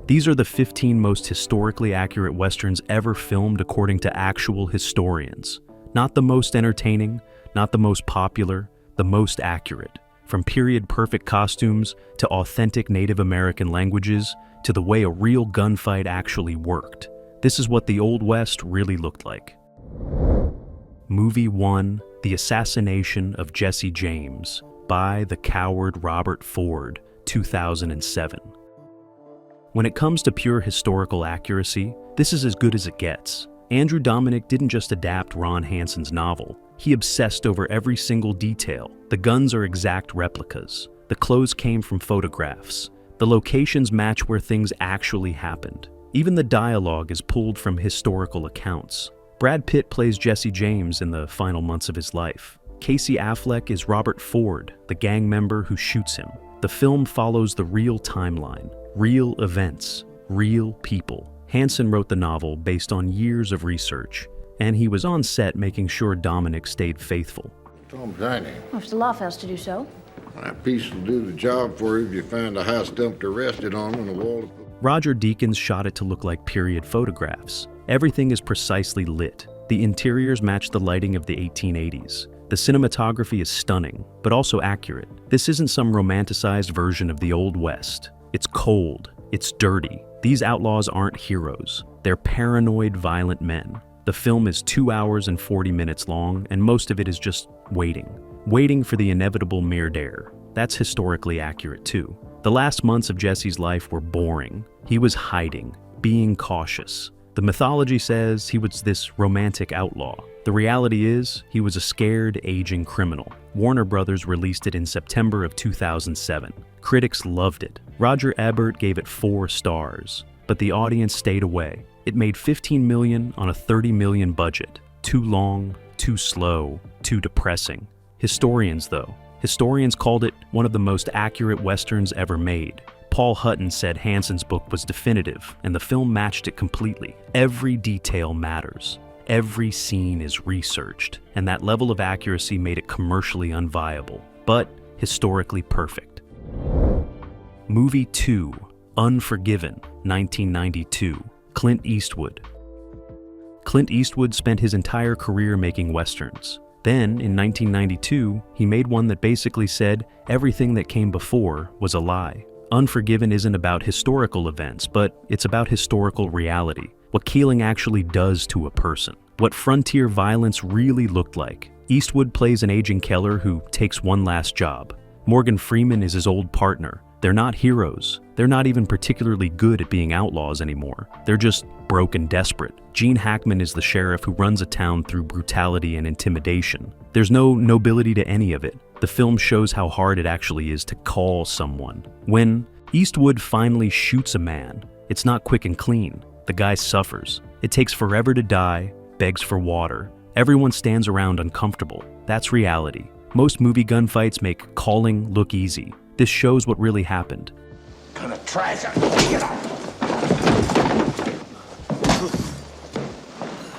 These are the 15 most historically accurate westerns ever filmed according to actual historians. Not the most entertaining, not the most popular, the most accurate. From period-perfect costumes to authentic Native American languages to the way a real gunfight actually worked. This is what the Old West really looked like. Movie 1, The Assassination of Jesse James, by the coward Robert Ford, 2007. When it comes to pure historical accuracy, this is as good as it gets. Andrew Dominik didn't just adapt Ron Hansen's novel. He obsessed over every single detail. The guns are exact replicas. The clothes came from photographs. The locations match where things actually happened. Even the dialogue is pulled from historical accounts. Brad Pitt plays Jesse James in the final months of his life. Casey Affleck is Robert Ford, the gang member who shoots him. The film follows the real timeline, real events, real people. Hansen wrote the novel based on years of research, and he was on set making sure Dominik stayed faithful. Tom Tiny. Well, if the law fails to do so. That piece will do the job for you if you find a house dumped or rested on on the wall. Roger Deakins shot it to look like period photographs. Everything is precisely lit. The interiors match the lighting of the 1880s. The cinematography is stunning, but also accurate. This isn't some romanticized version of the Old West. It's cold. It's dirty. These outlaws aren't heroes. They're paranoid, violent men. The film is 2 hours and 40 minutes long, and most of it is just waiting for the inevitable Mirdare. That's historically accurate too. The last months of Jesse's life were boring. He was hiding, being cautious. The mythology says he was this romantic outlaw. The reality is, he was a scared, aging criminal. Warner Brothers released it in September of 2007. Critics loved it. Roger Ebert gave it 4 stars, but the audience stayed away. It made $15 million on a $30 million budget. Too long, too slow, too depressing. Historians called it one of the most accurate westerns ever made. Paul Hutton said Hansen's book was definitive, and the film matched it completely. Every detail matters. Every scene is researched, and that level of accuracy made it commercially unviable, but historically perfect. Movie 2, Unforgiven, 1992, Clint Eastwood. Clint Eastwood spent his entire career making westerns. Then, in 1992, he made one that basically said everything that came before was a lie. Unforgiven isn't about historical events, but it's about historical reality. What killing actually does to a person. What frontier violence really looked like. Eastwood plays an aging Keller who takes one last job. Morgan Freeman is his old partner. They're not heroes. They're not even particularly good at being outlaws anymore. They're just broke and desperate. Gene Hackman is the sheriff who runs a town through brutality and intimidation. There's no nobility to any of it. The film shows how hard it actually is to call someone. When Eastwood finally shoots a man, it's not quick and clean. The guy suffers. It takes forever to die, begs for water. Everyone stands around uncomfortable. That's reality. Most movie gunfights make calling look easy. This shows what really happened. Kind of trash. Get up.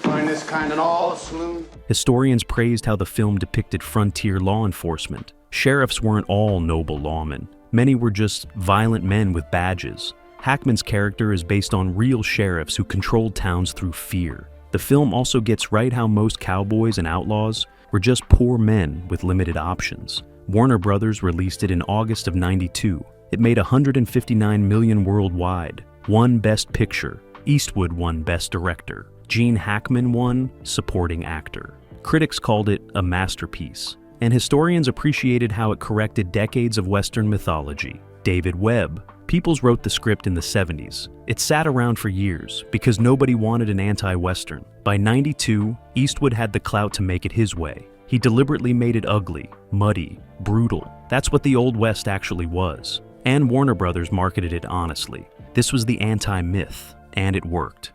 Find this kind in all the saloon. Historians praised how the film depicted frontier law enforcement. Sheriffs weren't all noble lawmen. Many were just violent men with badges. Hackman's character is based on real sheriffs who controlled towns through fear. The film also gets right how most cowboys and outlaws were just poor men with limited options. Warner Brothers released it in August of '92. It made $159 million worldwide. Won Best Picture. Eastwood won Best Director. Gene Hackman won Supporting Actor. Critics called it a masterpiece, and historians appreciated how it corrected decades of Western mythology. David Webb. Peoples wrote the script in the 70s. It sat around for years because nobody wanted an anti-Western. By '92, Eastwood had the clout to make it his way. He deliberately made it ugly, muddy, brutal. That's what the Old West actually was. And Warner Brothers marketed it honestly. This was the anti-myth, and it worked.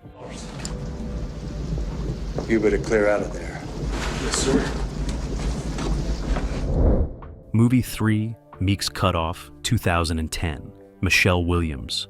You better clear out of there. Yes, sir. Movie 3, Meek's Cutoff, 2010. Michelle Williams.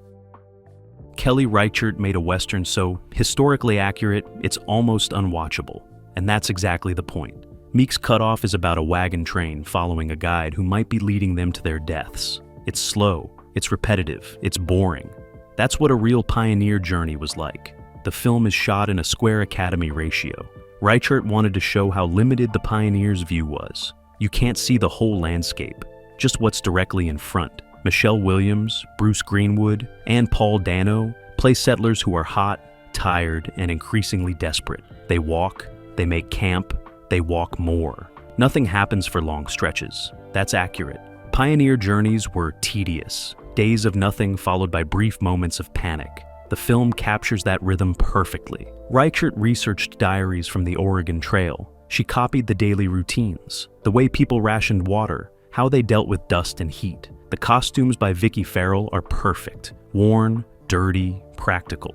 Kelly Reichardt made a Western so historically accurate, it's almost unwatchable. And that's exactly the point. Meek's Cutoff is about a wagon train following a guide who might be leading them to their deaths. It's slow, it's repetitive, it's boring. That's what a real pioneer journey was like. The film is shot in a square Academy ratio. Reichert wanted to show how limited the pioneer's view was. You can't see the whole landscape, just what's directly in front. Michelle Williams, Bruce Greenwood, and Paul Dano play settlers who are hot, tired, and increasingly desperate. They walk, they make camp, they walk more. Nothing happens for long stretches. That's accurate. Pioneer journeys were tedious, days of nothing followed by brief moments of panic. The film captures that rhythm perfectly. Reichert researched diaries from the Oregon Trail. She copied the daily routines, the way people rationed water, how they dealt with dust and heat. The costumes by Vicki Farrell are perfect, worn, dirty, practical.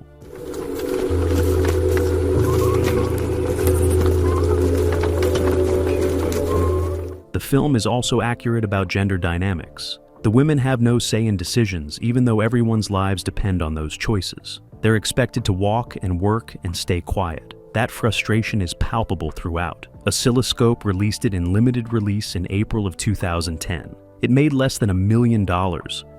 The film is also accurate about gender dynamics. The women have no say in decisions, even though everyone's lives depend on those choices. They're expected to walk and work and stay quiet. That frustration is palpable throughout. Oscilloscope released it in limited release in April of 2010. It made less than $1 million.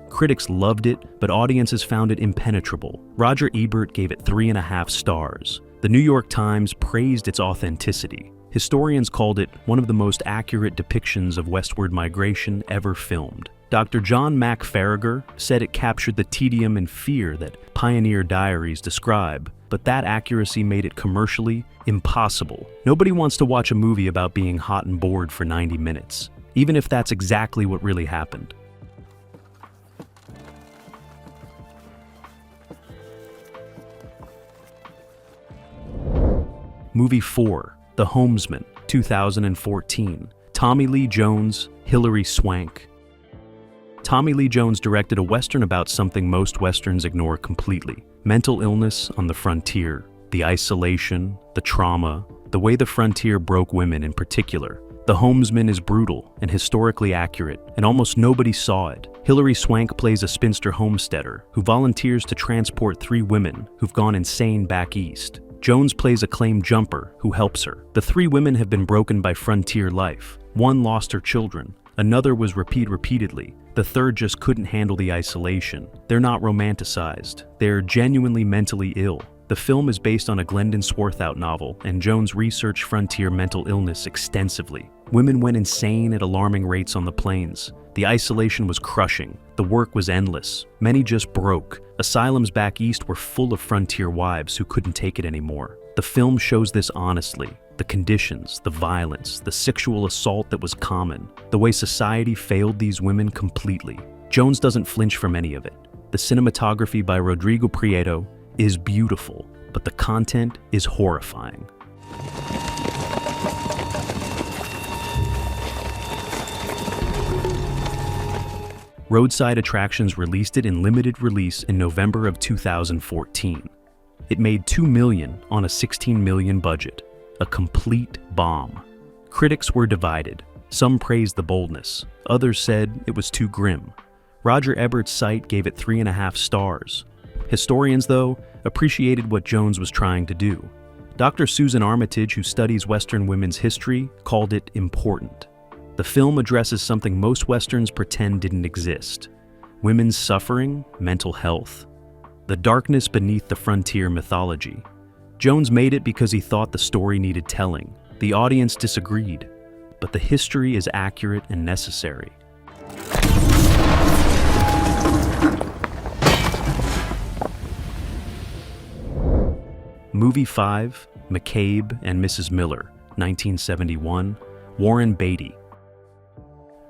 Critics loved it, but audiences found it impenetrable. Roger Ebert gave it 3.5 stars. The New York Times praised its authenticity. Historians called it one of the most accurate depictions of westward migration ever filmed. Dr. John Mack Farragher said it captured the tedium and fear that pioneer diaries describe, but that accuracy made it commercially impossible. Nobody wants to watch a movie about being hot and bored for 90 minutes, even if that's exactly what really happened. Movie 4, The Homesman, 2014. Tommy Lee Jones, Hilary Swank. Tommy Lee Jones directed a Western about something most Westerns ignore completely: mental illness on the frontier, the isolation, the trauma, the way the frontier broke women in particular. The Homesman is brutal and historically accurate, and almost nobody saw it. Hilary Swank plays a spinster homesteader who volunteers to transport 3 women who've gone insane back east. Jones plays a claim jumper who helps her. The 3 women have been broken by frontier life. One lost her children. Another was repeatedly. The third just couldn't handle the isolation. They're not romanticized. They're genuinely mentally ill. The film is based on a Glendon Swarthout novel, and Jones researched frontier mental illness extensively. Women went insane at alarming rates on the plains. The isolation was crushing. The work was endless. Many just broke. Asylums back east were full of frontier wives who couldn't take it anymore. The film shows this honestly. The conditions, the violence, the sexual assault that was common, the way society failed these women completely. Jones doesn't flinch from any of it. The cinematography by Rodrigo Prieto is beautiful, but the content is horrifying. Roadside Attractions released it in limited release in November of 2014. It made $2 million on a $16 million budget. A complete bomb. Critics were divided. Some praised the boldness. Others said it was too grim. Roger Ebert's site gave it 3.5 stars. Historians, though, appreciated what Jones was trying to do. Dr. Susan Armitage, who studies Western women's history, called it important. The film addresses something most Westerns pretend didn't exist: women's suffering, mental health, the darkness beneath the frontier mythology. Jones made it because he thought the story needed telling. The audience disagreed, but the history is accurate and necessary. Movie 5, McCabe and Mrs. Miller, 1971, Warren Beatty.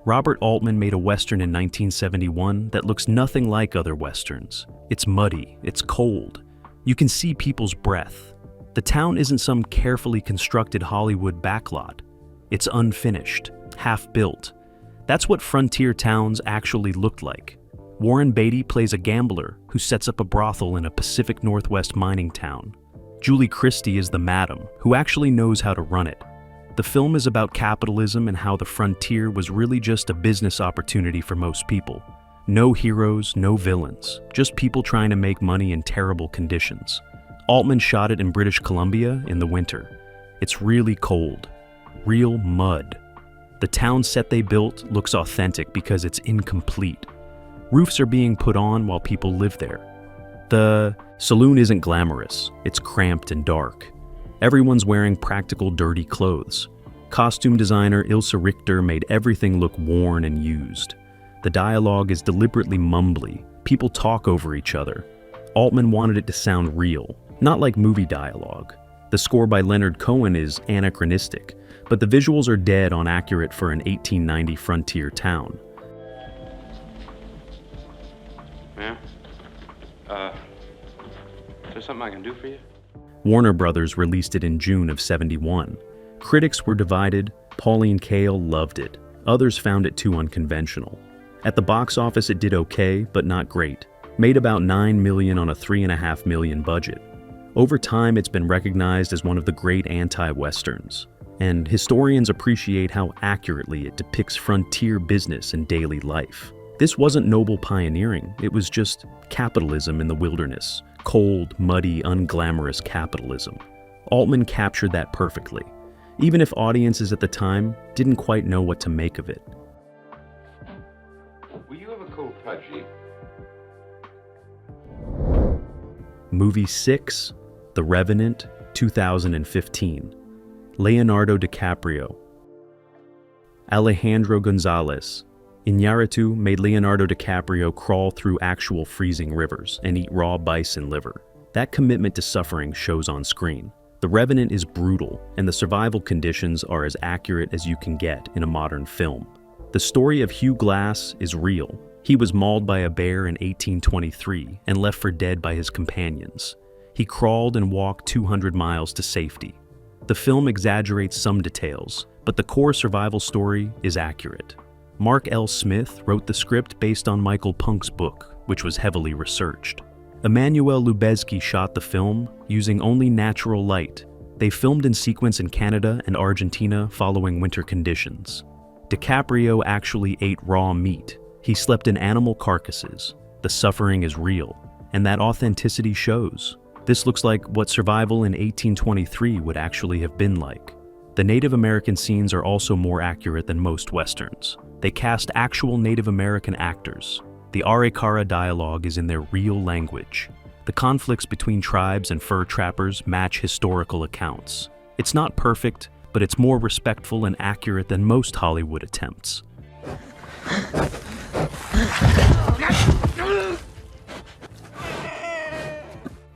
Robert Altman made a Western in 1971 that looks nothing like other Westerns. It's muddy, it's cold. You can see people's breath. The town isn't some carefully constructed Hollywood backlot. It's unfinished, half-built. That's what frontier towns actually looked like. Warren Beatty plays a gambler who sets up a brothel in a Pacific Northwest mining town. Julie Christie is the madam, who actually knows how to run it. The film is about capitalism and how the frontier was really just a business opportunity for most people. No heroes, no villains, just people trying to make money in terrible conditions. Altman shot it in British Columbia in the winter. It's really cold, real mud. The town set they built looks authentic because it's incomplete. Roofs are being put on while people live there. The saloon isn't glamorous, it's cramped and dark. Everyone's wearing practical, dirty clothes. Costume designer Ilse Richter made everything look worn and used. The dialogue is deliberately mumbly. People talk over each other. Altman wanted it to sound real, not like movie dialogue. The score by Leonard Cohen is anachronistic, but the visuals are dead on accurate for an 1890 frontier town. Yeah? Is there something I can do for you? Warner Brothers released it in June of '71. Critics were divided. Pauline Kael loved it. Others found it too unconventional. At the box office, it did okay, but not great. Made about $9 million on a $3.5 million budget. Over time, it's been recognized as one of the great anti-westerns, and historians appreciate how accurately it depicts frontier business and daily life. This wasn't noble pioneering, it was just capitalism in the wilderness. Cold, muddy, unglamorous capitalism. Altman captured that perfectly, even if audiences at the time didn't quite know what to make of it. Will you have a cold pudgy? Movie 6, The Revenant, 2015. Leonardo DiCaprio. Alejandro Gonzalez. Iñárritu made Leonardo DiCaprio crawl through actual freezing rivers and eat raw bison liver. That commitment to suffering shows on screen. The Revenant is brutal, and the survival conditions are as accurate as you can get in a modern film. The story of Hugh Glass is real. He was mauled by a bear in 1823 and left for dead by his companions. He crawled and walked 200 miles to safety. The film exaggerates some details, but the core survival story is accurate. Mark L. Smith wrote the script based on Michael Punk's book, which was heavily researched. Emmanuel Lubezki shot the film using only natural light. They filmed in sequence in Canada and Argentina following winter conditions. DiCaprio actually ate raw meat. He slept in animal carcasses. The suffering is real, and that authenticity shows. This looks like what survival in 1823 would actually have been like. The Native American scenes are also more accurate than most Westerns. They cast actual Native American actors. The Arikara dialogue is in their real language. The conflicts between tribes and fur trappers match historical accounts. It's not perfect, but it's more respectful and accurate than most Hollywood attempts.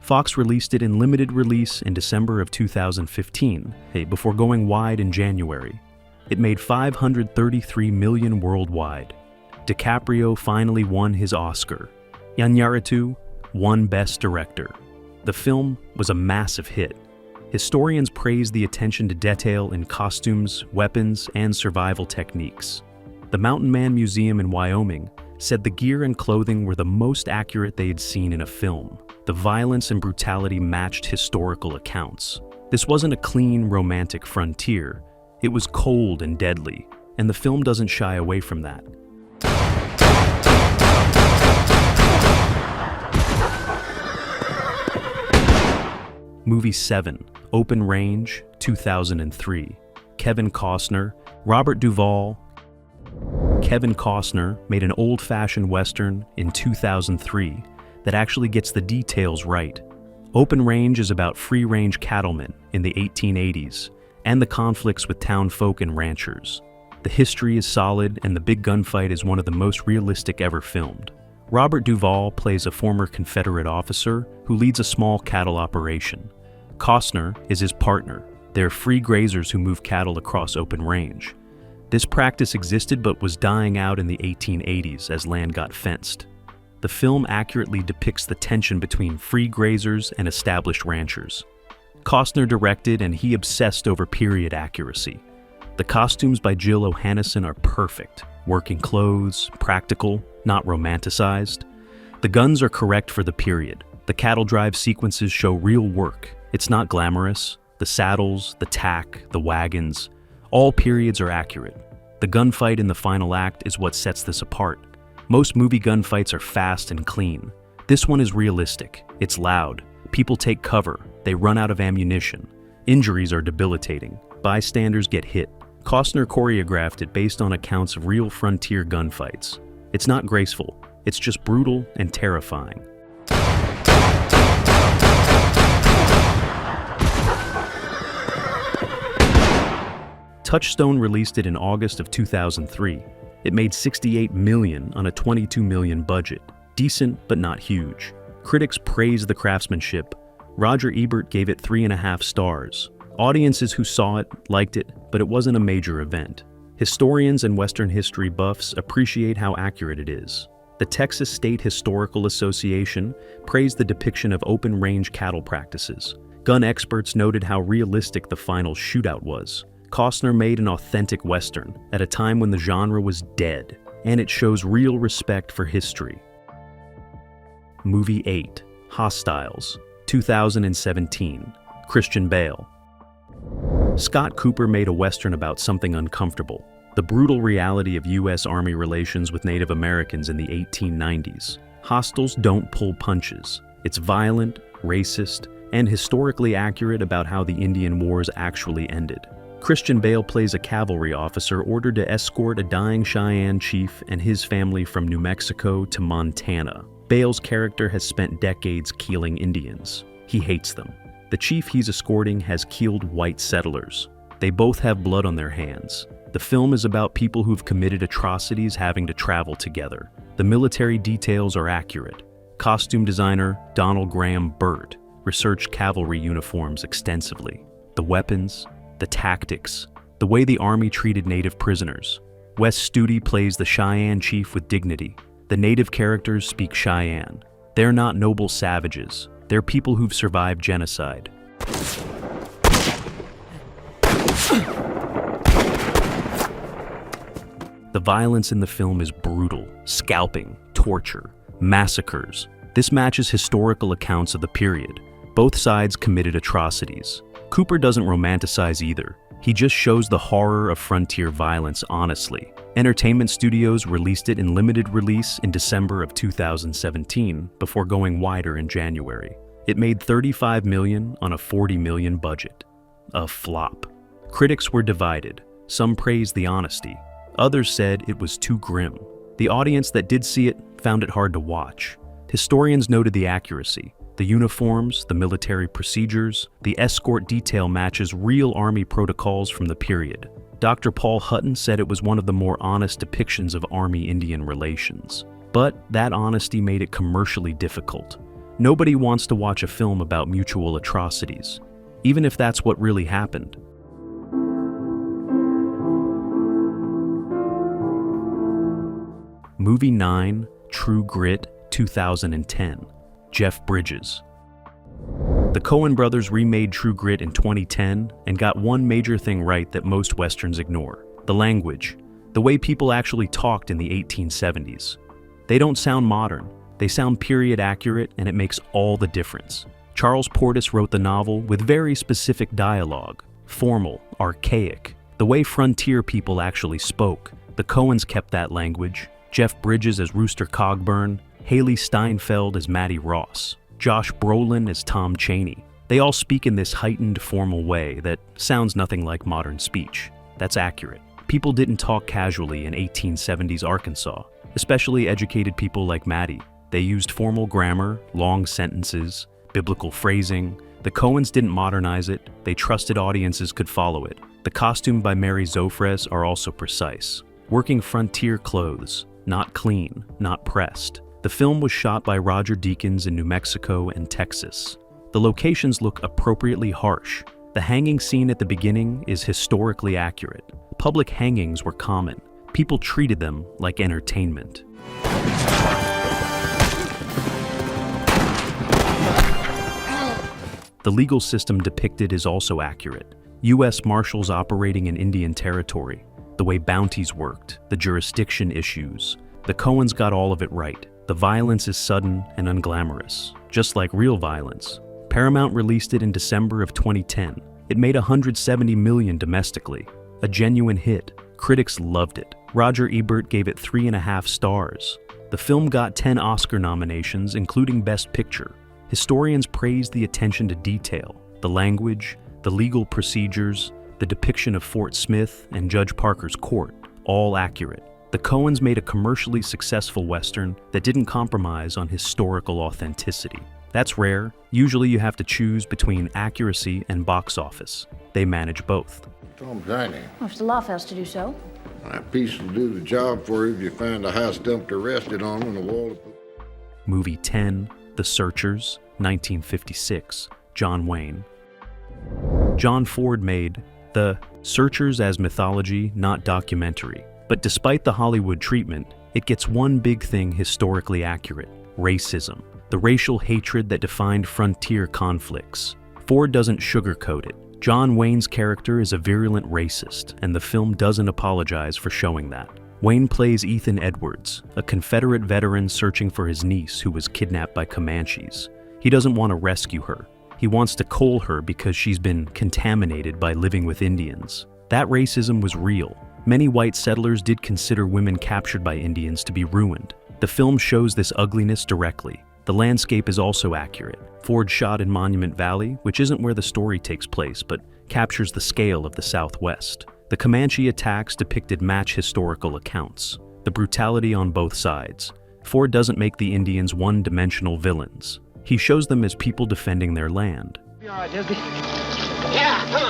Fox released it in limited release in December of 2015, before going wide in January. It made $533 million worldwide. DiCaprio finally won his Oscar. Iñárritu won Best Director. The film was a massive hit. Historians praise the attention to detail in costumes, weapons, and survival techniques. The Mountain Man Museum in Wyoming said the gear and clothing were the most accurate they had seen in a film. The violence and brutality matched historical accounts. This wasn't a clean, romantic frontier. It was cold and deadly, and the film doesn't shy away from that. Movie 7, Open Range, 2003. Kevin Costner, Robert Duvall. Kevin Costner made an old-fashioned Western in 2003 that actually gets the details right. Open Range is about free-range cattlemen in the 1880s and the conflicts with town folk and ranchers. The history is solid, and the big gunfight is one of the most realistic ever filmed. Robert Duvall plays a former Confederate officer who leads a small cattle operation. Costner is his partner. They're free grazers who move cattle across open range. This practice existed but was dying out in the 1880s as land got fenced. The film accurately depicts the tension between free grazers and established ranchers. Costner directed, and he obsessed over period accuracy. The costumes by Jill O'Hannesson are perfect. Working clothes, practical, not romanticized. The guns are correct for the period. The cattle drive sequences show real work. It's not glamorous. The saddles, the tack, the wagons, all periods are accurate. The gunfight in the final act is what sets this apart. Most movie gunfights are fast and clean. This one is realistic. It's loud. People take cover. They run out of ammunition. Injuries are debilitating. Bystanders get hit. Costner choreographed it based on accounts of real frontier gunfights. It's not graceful. It's just brutal and terrifying. Touchstone released it in August of 2003. It made $68 million on a $22 million budget. Decent, but not huge. Critics praised the craftsmanship. Roger Ebert gave it 3.5 stars. Audiences who saw it liked it, but it wasn't a major event. Historians and Western history buffs appreciate how accurate it is. The Texas State Historical Association praised the depiction of open-range cattle practices. Gun experts noted how realistic the final shootout was. Costner made an authentic Western at a time when the genre was dead, and it shows real respect for history. Movie 8, Hostiles, 2017, Christian Bale. Scott Cooper made a Western about something uncomfortable, the brutal reality of U.S. Army relations with Native Americans in the 1890s. Hostiles don't pull punches. It's violent, racist, and historically accurate about how the Indian Wars actually ended. Christian Bale plays a cavalry officer ordered to escort a dying Cheyenne chief and his family from New Mexico to Montana. Bale's character has spent decades killing Indians. He hates them. The chief he's escorting has killed white settlers. They both have blood on their hands. The film is about people who've committed atrocities having to travel together. The military details are accurate. Costume designer Donald Graham Burt researched cavalry uniforms extensively. The weapons, the tactics, the way the Army treated Native prisoners. Wes Studi plays the Cheyenne chief with dignity. The Native characters speak Cheyenne. They're not noble savages. They're people who've survived genocide. The violence in the film is brutal. Scalping, torture, massacres. This matches historical accounts of the period. Both sides committed atrocities. Cooper doesn't romanticize either. He just shows the horror of frontier violence honestly. Entertainment Studios released it in limited release in December of 2017 before going wider in January. It made $35 million on a $40 million budget. A flop. Critics were divided. Some praised the honesty. Others said it was too grim. The audience that did see it found it hard to watch. Historians noted the accuracy. The uniforms, the military procedures, the escort detail matches real Army protocols from the period. Dr. Paul Hutton said it was one of the more honest depictions of Army-Indian relations. But that honesty made it commercially difficult. Nobody wants to watch a film about mutual atrocities, even if that's what really happened. Movie 9, True Grit, 2010. Jeff Bridges. The Coen brothers remade True Grit in 2010 and got one major thing right that most Westerns ignore: the language, the way people actually talked in the 1870s. They don't sound modern, they sound period accurate, and it makes all the difference. Charles Portis wrote the novel with very specific dialogue, formal, archaic, the way frontier people actually spoke. The Coens kept that language. Jeff Bridges as Rooster Cogburn, Haley Steinfeld as Mattie Ross, Josh Brolin as Tom Chaney. They all speak in this heightened, formal way that sounds nothing like modern speech. That's accurate. People didn't talk casually in 1870s Arkansas, especially educated people like Mattie. They used formal grammar, long sentences, biblical phrasing. The Coens didn't modernize it. They trusted audiences could follow it. The costume by Mary Zofres are also precise. Working frontier clothes, not clean, not pressed. The film was shot by Roger Deakins in New Mexico and Texas. The locations look appropriately harsh. The hanging scene at the beginning is historically accurate. Public hangings were common. People treated them like entertainment. The legal system depicted is also accurate. U.S. Marshals operating in Indian Territory, the way bounties worked, the jurisdiction issues. The Coens got all of it right. The violence is sudden and unglamorous, just like real violence. Paramount released it in December of 2010. It made $170 million domestically, a genuine hit. Critics loved it. Roger Ebert gave it 3.5 stars. The film got 10 Oscar nominations, including Best Picture. Historians praised the attention to detail, the language, the legal procedures, the depiction of Fort Smith and Judge Parker's court, all accurate. The Coens made a commercially successful Western that didn't compromise on historical authenticity. That's rare. Usually you have to choose between accuracy and box office. They manage both. Some shiny. Well, if the law fails to do so. That piece will do the job for you if you find a house dumped or arrested on and a wall. Movie 10, The Searchers, 1956, John Wayne. John Ford made The Searchers as mythology, not documentary. But despite the Hollywood treatment, it gets one big thing historically accurate: racism, the racial hatred that defined frontier conflicts. Ford doesn't sugarcoat it. John Wayne's character is a virulent racist, and the film doesn't apologize for showing that. Wayne plays Ethan Edwards, a Confederate veteran searching for his niece who was kidnapped by Comanches. He doesn't want to rescue her. He wants to coal her because she's been contaminated by living with Indians. That racism was real. Many white settlers did consider women captured by Indians to be ruined. The film shows this ugliness directly. The landscape is also accurate. Ford shot in Monument Valley, which isn't where the story takes place, but captures the scale of the Southwest. The Comanche attacks depicted match historical accounts. The brutality on both sides. Ford doesn't make the Indians one-dimensional villains. He shows them as people defending their land. You all right, Desby? Yeah, come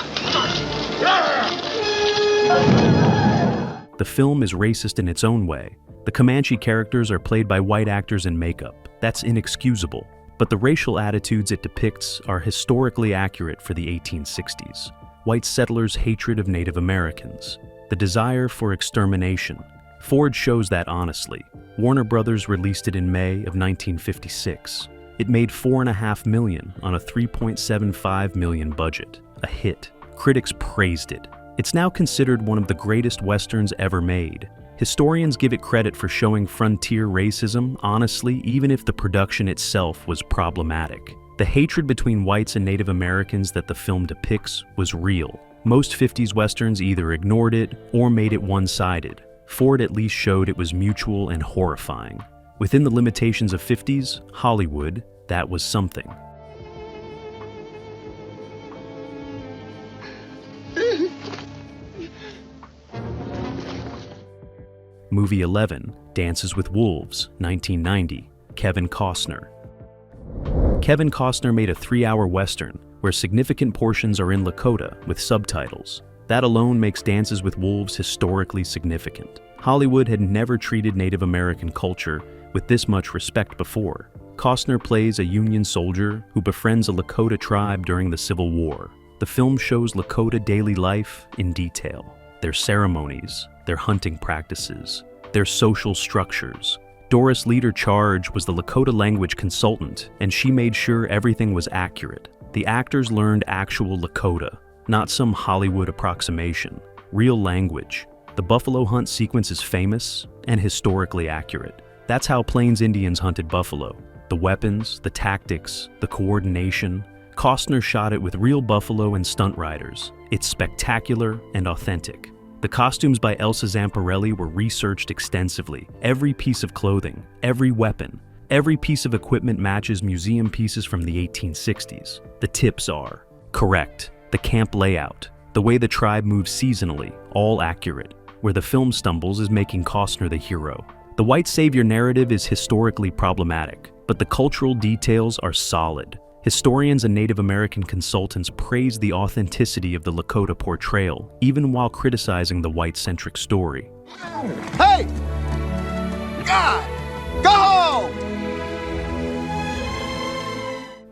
on. The film is racist in its own way. The Comanche characters are played by white actors in makeup. That's inexcusable. But the racial attitudes it depicts are historically accurate for the 1860s. White settlers' hatred of Native Americans. The desire for extermination. Ford shows that honestly. Warner Brothers released it in May of 1956. It made $4.5 million on a $3.75 million budget. A hit. Critics praised it. It's now considered one of the greatest westerns ever made. Historians give it credit for showing frontier racism honestly, even if the production itself was problematic. The hatred between whites and Native Americans that the film depicts was real. Most 50s westerns either ignored it or made it one-sided. Ford at least showed it was mutual and horrifying. Within the limitations of 50s Hollywood, that was something. Movie 11, Dances with Wolves, 1990, Kevin Costner. Kevin Costner made a 3-hour western where significant portions are in Lakota with subtitles. That alone makes Dances with Wolves historically significant. Hollywood had never treated Native American culture with this much respect before. Costner plays a Union soldier who befriends a Lakota tribe during the Civil War. The film shows Lakota daily life in detail. Their ceremonies, their hunting practices, their social structures. Doris Leader Charge was the Lakota language consultant, and she made sure everything was accurate. The actors learned actual Lakota, not some Hollywood approximation. Real language. The buffalo hunt sequence is famous and historically accurate. That's how Plains Indians hunted buffalo. The weapons, the tactics, the coordination. Costner shot it with real buffalo and stunt riders. It's spectacular and authentic. The costumes by Elsa Zamparelli were researched extensively. Every piece of clothing, every weapon, every piece of equipment matches museum pieces from the 1860s. The tips are correct. The camp layout, the way the tribe moves seasonally, all accurate. Where the film stumbles is making Costner the hero. The white savior narrative is historically problematic, but the cultural details are solid. Historians and Native American consultants praise the authenticity of the Lakota portrayal, even while criticizing the white-centric story. Hey! God! Go home!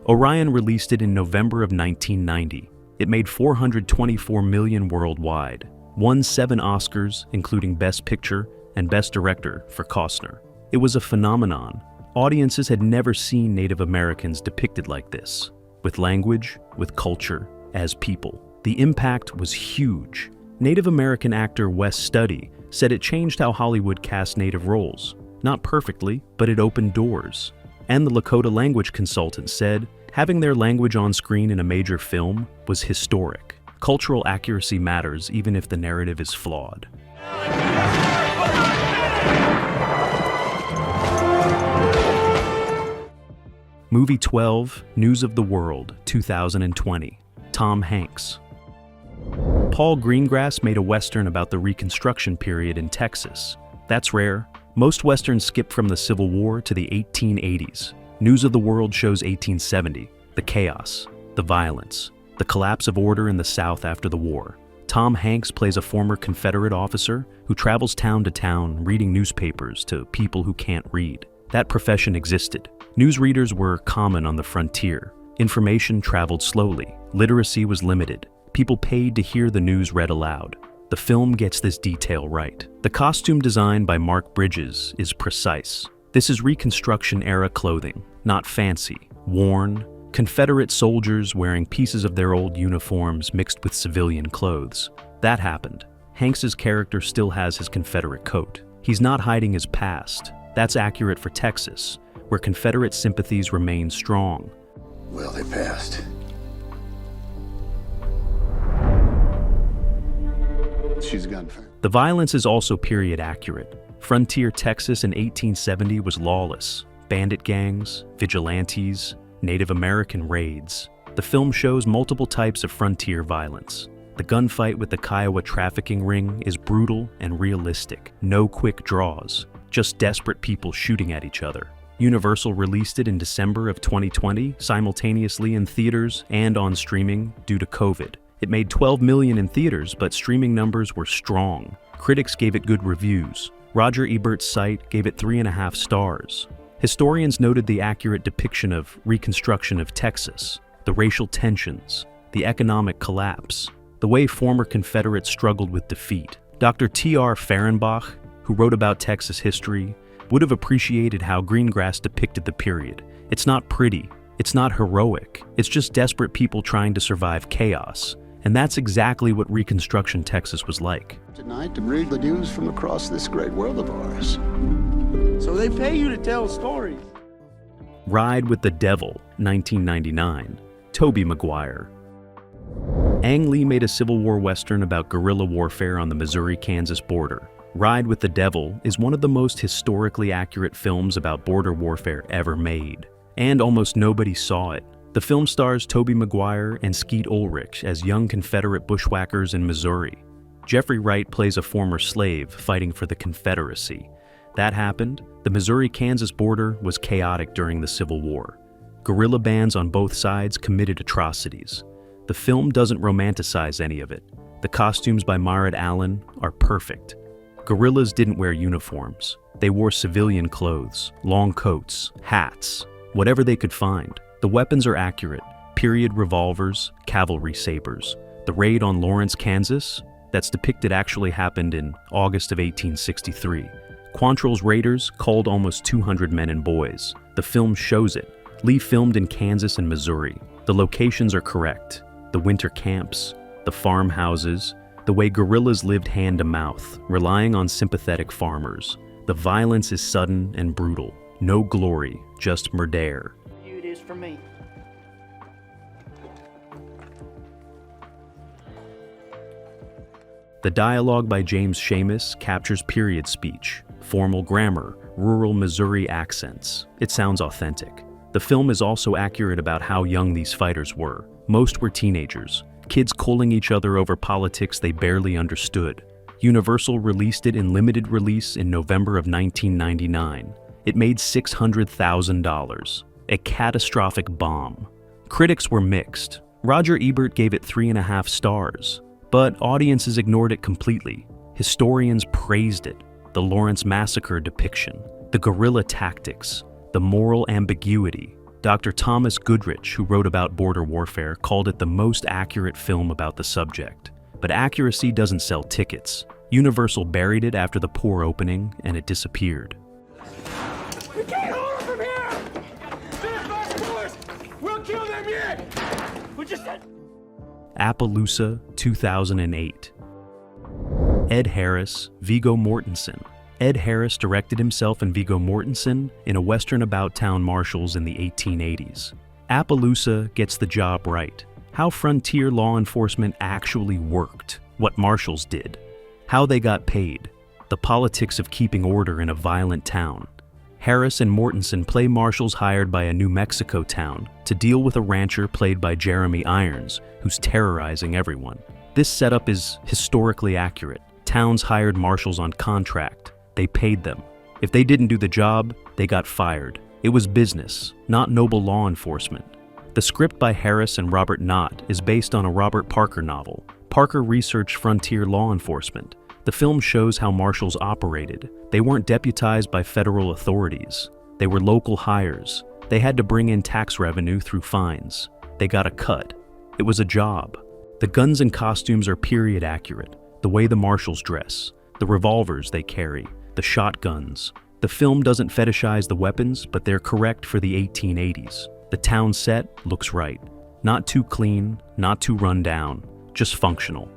Orion released it in November of 1990. It made $424 million worldwide, won 7 Oscars, including Best Picture and Best Director for Costner. It was a phenomenon. Audiences had never seen Native Americans depicted like this, with language, with culture, as people. The impact was huge. Native American actor Wes Studi said it changed how Hollywood cast Native roles. Not perfectly, but it opened doors. And the Lakota language consultant said having their language on screen in a major film was historic. Cultural accuracy matters even if the narrative is flawed. Movie 12, News of the World, 2020, Tom Hanks. Paul Greengrass made a Western about the Reconstruction period in Texas. That's rare. Most Westerns skip from the Civil War to the 1880s. News of the World shows 1870, the chaos, the violence, the collapse of order in the South after the war. Tom Hanks plays a former Confederate officer who travels town to town reading newspapers to people who can't read. That profession existed. Newsreaders were common on the frontier. Information traveled slowly. Literacy was limited. People paid to hear the news read aloud. The film gets this detail right. The costume design by Mark Bridges is precise. This is Reconstruction-era clothing, not fancy, worn, Confederate soldiers wearing pieces of their old uniforms mixed with civilian clothes. That happened. Hanks's character still has his Confederate coat. He's not hiding his past. That's accurate for Texas, where Confederate sympathies remain strong. Well, they passed. She's a gunfighter. The violence is also period accurate. Frontier Texas in 1870 was lawless. Bandit gangs, vigilantes, Native American raids. The film shows multiple types of frontier violence. The gunfight with the Kiowa trafficking ring is brutal and realistic. No quick draws, just desperate people shooting at each other. Universal released it in December of 2020, simultaneously in theaters and on streaming due to COVID. It made $12 million in theaters, but streaming numbers were strong. Critics gave it good reviews. Roger Ebert's site gave it 3.5 stars. Historians noted the accurate depiction of Reconstruction of Texas, the racial tensions, the economic collapse, the way former Confederates struggled with defeat. Dr. T.R. Fehrenbach, who wrote about Texas history, would have appreciated how Greengrass depicted the period. It's not pretty, it's not heroic, it's just desperate people trying to survive chaos. And that's exactly what Reconstruction Texas was like. Tonight to read the news from across this great world of ours. So they pay you to tell stories. Ride with the Devil, 1999, Tobey Maguire. Ang Lee made a Civil War Western about guerrilla warfare on the Missouri-Kansas border. Ride with the Devil is one of the most historically accurate films about border warfare ever made. And almost nobody saw it. The film stars Tobey Maguire and Skeet Ulrich as young Confederate bushwhackers in Missouri. Jeffrey Wright plays a former slave fighting for the Confederacy. That happened. The Missouri-Kansas border was chaotic during the Civil War. Guerrilla bands on both sides committed atrocities. The film doesn't romanticize any of it. The costumes by Myrat Allen are perfect. Guerrillas didn't wear uniforms. They wore civilian clothes, long coats, hats, whatever they could find. The weapons are accurate. Period revolvers, cavalry sabers. The raid on Lawrence, Kansas, that's depicted actually happened in August of 1863. Quantrill's raiders culled almost 200 men and boys. The film shows it. Lee filmed in Kansas and Missouri. The locations are correct. The winter camps, the farmhouses, the way guerrillas lived hand to mouth, relying on sympathetic farmers. The violence is sudden and brutal. No glory, just murder. It is for me. The dialogue by James Schamus captures period speech, formal grammar, rural Missouri accents. It sounds authentic. The film is also accurate about how young these fighters were. Most were teenagers, kids culling each other over politics they barely understood. Universal released it in limited release in November of 1999. It made $600,000, a catastrophic bomb. Critics were mixed. Roger Ebert gave it 3.5 stars, but audiences ignored it completely. Historians praised it. The Lawrence Massacre depiction, the guerrilla tactics, the moral ambiguity. Dr. Thomas Goodrich, who wrote about border warfare, called it the most accurate film about the subject. But accuracy doesn't sell tickets. Universal buried it after the poor opening, and it disappeared. We can't hold them from here! They're fast force! We'll kill them yet! We just had... Appaloosa, 2008. Ed Harris, Viggo Mortensen. Ed Harris directed himself and Viggo Mortensen in a western about town marshals in the 1880s. Appaloosa gets the job right. How frontier law enforcement actually worked, what marshals did, how they got paid, the politics of keeping order in a violent town. Harris and Mortensen play marshals hired by a New Mexico town to deal with a rancher played by Jeremy Irons, who's terrorizing everyone. This setup is historically accurate. Towns hired marshals on contract. They paid them. If they didn't do the job, they got fired. It was business, not noble law enforcement. The script by Harris and Robert Knott is based on a Robert Parker novel, Parker researched frontier law enforcement. The film shows how marshals operated. They weren't deputized by federal authorities. They were local hires. They had to bring in tax revenue through fines. They got a cut. It was a job. The guns and costumes are period accurate. The way the marshals dress, the revolvers they carry, the shotguns. The film doesn't fetishize the weapons, but they're correct for the 1880s. The town set looks right. Not too clean, not too run down, just functional.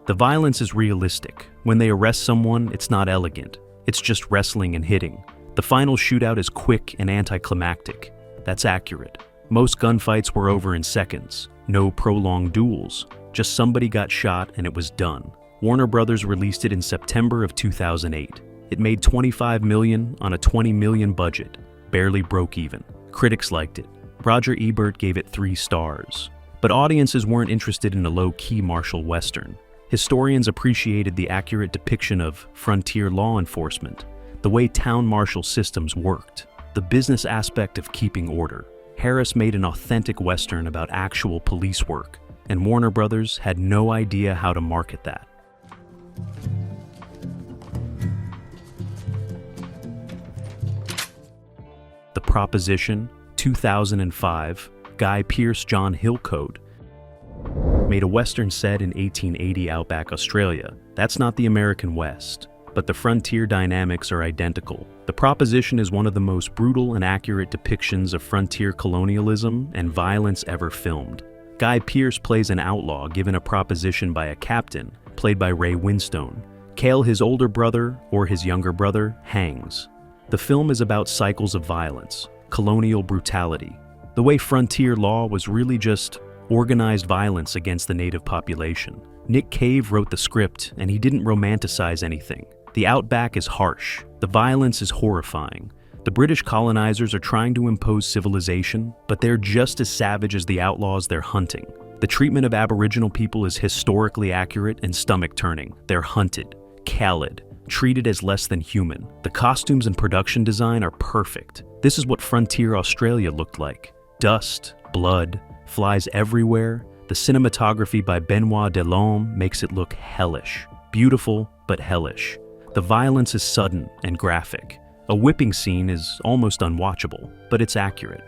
The violence is realistic. When they arrest someone, it's not elegant. It's just wrestling and hitting. The final shootout is quick and anticlimactic. That's accurate. Most gunfights were over in seconds. No prolonged duels. Just somebody got shot and it was done. Warner Brothers released it in September of 2008. It made $25 million on a $20 million budget. Barely broke even. Critics liked it. Roger Ebert gave it 3 stars. But audiences weren't interested in a low-key martial western. Historians appreciated the accurate depiction of frontier law enforcement, the way town marshal systems worked, the business aspect of keeping order. Harris made an authentic western about actual police work, and Warner Brothers had no idea how to market that. The Proposition, 2005, Guy Pearce John Hillcoat, made a western set in 1880 outback Australia. That's not the American West, but the frontier dynamics are identical. The Proposition is one of the most brutal and accurate depictions of frontier colonialism and violence ever filmed. Guy Pearce plays an outlaw given a proposition by a captain, played by Ray Winstone. Cale, his older brother, or his younger brother, hangs. The film is about cycles of violence, colonial brutality. The way frontier law was really just organized violence against the native population. Nick Cave wrote the script, and he didn't romanticize anything. The outback is harsh. The violence is horrifying. The British colonizers are trying to impose civilization, but they're just as savage as the outlaws they're hunting. The treatment of Aboriginal people is historically accurate and stomach-turning. They're hunted, called, treated as less than human. The costumes and production design are perfect. This is what frontier Australia looked like. Dust, blood, flies everywhere. The cinematography by Benoit Delhomme makes it look hellish. Beautiful, but hellish. The violence is sudden and graphic. A whipping scene is almost unwatchable, but it's accurate.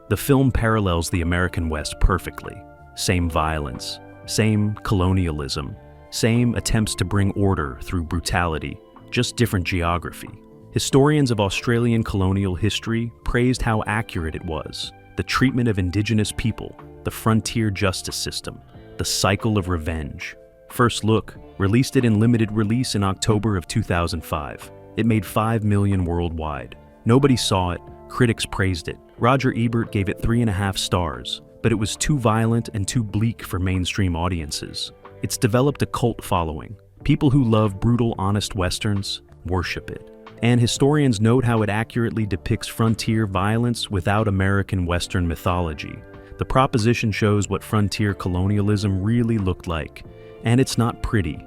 The film parallels the American West perfectly. Same violence, same colonialism, same attempts to bring order through brutality, just different geography. Historians of Australian colonial history praised how accurate it was, the treatment of Indigenous people, the frontier justice system, the cycle of revenge. First Look released it in limited release in October of 2005. It made $5 million worldwide. Nobody saw it, critics praised it. Roger Ebert gave it 3.5 stars, but it was too violent and too bleak for mainstream audiences. It's developed a cult following. People who love brutal, honest westerns worship it. And historians note how it accurately depicts frontier violence without American Western mythology. The Proposition shows what frontier colonialism really looked like, and it's not pretty.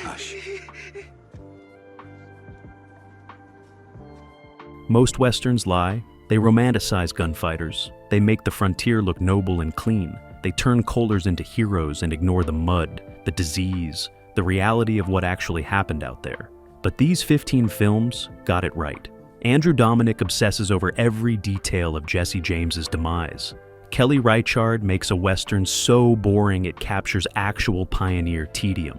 Hush. Most westerns lie. They romanticize gunfighters. They make the frontier look noble and clean. They turn coalers into heroes and ignore the mud, the disease, the reality of what actually happened out there. But these 15 films got it right. Andrew Dominic obsesses over every detail of Jesse James's demise. Kelly Reichardt makes a western so boring it captures actual pioneer tedium.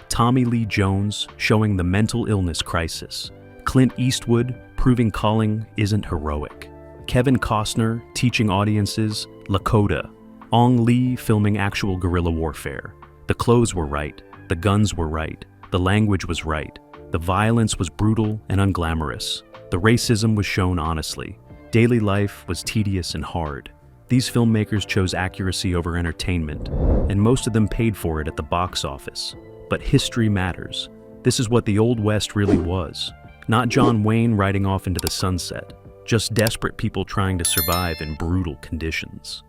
Tommy Lee Jones showing the mental illness crisis. Clint Eastwood proving calling isn't heroic. Kevin Costner teaching audiences Lakota. Ong Lee filming actual guerrilla warfare. The clothes were right. The guns were right. The language was right. The violence was brutal and unglamorous. The racism was shown honestly. Daily life was tedious and hard. These filmmakers chose accuracy over entertainment, and most of them paid for it at the box office. But history matters. This is what the Old West really was. Not John Wayne riding off into the sunset. Just desperate people trying to survive in brutal conditions.